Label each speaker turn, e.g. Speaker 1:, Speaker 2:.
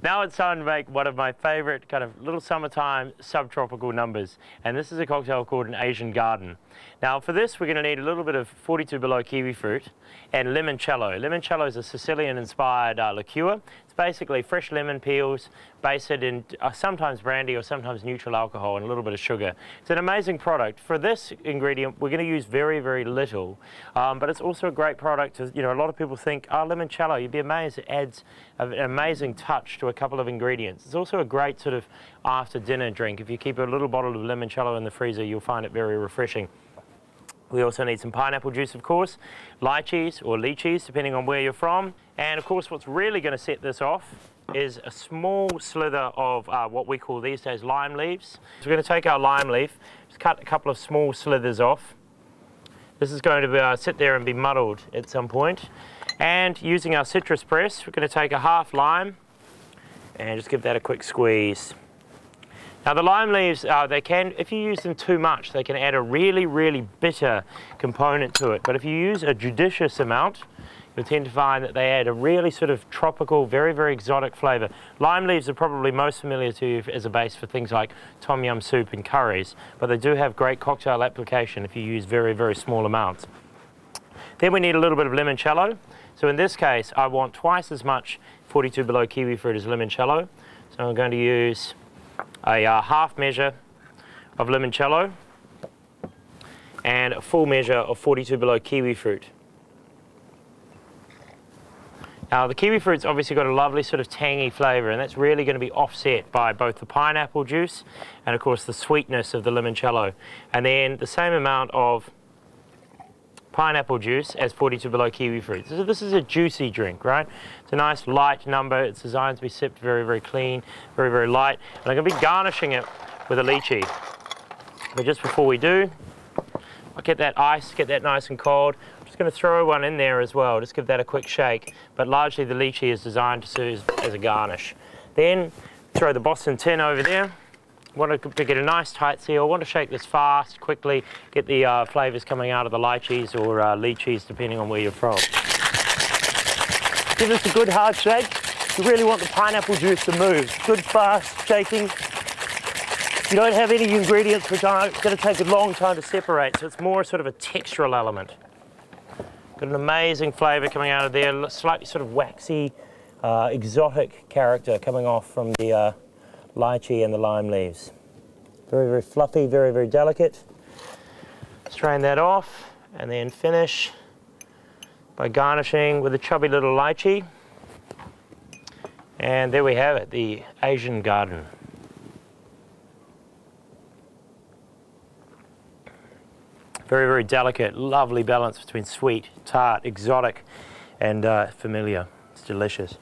Speaker 1: Now it's time to make one of my favorite kind of little summertime subtropical numbers, and this is a cocktail called an Asian Garden. Now for this we're going to need a little bit of 42 below kiwi fruit and limoncello. Limoncello is a Sicilian inspired liqueur. It's basically fresh lemon peels, base it in sometimes brandy or sometimes neutral alcohol and a little bit of sugar. It's an amazing product. For this ingredient we're going to use very, very little, but it's also a great product. You know, a lot of people think, oh, limoncello, you'd be amazed, it adds an amazing touch to a couple of ingredients. It's also a great sort of after dinner drink. If you keep a little bottle of limoncello in the freezer, you'll find it very refreshing. We also need some pineapple juice, of course, lychees or lychees, depending on where you're from. And of course, what's really going to set this off is a small slither of what we call these days lime leaves. So we're going to take our lime leaf, just cut a couple of small slithers off. This is going to sit there and be muddled at some point. And using our citrus press, we're going to take a half lime and just give that a quick squeeze. Now the lime leaves, they can, if you use them too much, they can add a really, really bitter component to it. But if you use a judicious amount, you'll tend to find that they add a really sort of tropical, very, very exotic flavour. Lime leaves are probably most familiar to you as a base for things like tom yum soup and curries, but they do have great cocktail application if you use very, very small amounts. Then we need a little bit of limoncello. So in this case, I want twice as much 42 below kiwi fruit as limoncello. So I'm going to use a half measure of limoncello and a full measure of 42 below kiwi fruit. Now the kiwi fruit's obviously got a lovely sort of tangy flavour, and that's really going to be offset by both the pineapple juice and of course the sweetness of the limoncello. And then the same amount of pineapple juice as 42 below kiwi fruit. So this is a juicy drink, right? It's a nice light number. It's designed to be sipped very, very clean, very, very light. And I'm going to be garnishing it with a lychee. But just before we do, I'll get that ice, get that nice and cold. I'm just going to throw one in there as well. Just give that a quick shake. But largely the lychee is designed to serve as a garnish. Then throw the Boston tin over there. Want to get a nice tight seal. Want to shake this fast, quickly, get the flavours coming out of the lychees or lychees, depending on where you're from. Give this a good hard shake. You really want the pineapple juice to move. Good fast shaking. You don't have any ingredients which are going to take a long time to separate, so it's more sort of a textural element. Got an amazing flavour coming out of there, slightly sort of waxy, exotic character coming off from the lychee and the lime leaves. Very, very fluffy, very, very delicate. Strain that off and then finish by garnishing with a chubby little lychee. And there we have it, the Asian Garden. Very, very delicate, lovely balance between sweet, tart, exotic and familiar. It's delicious.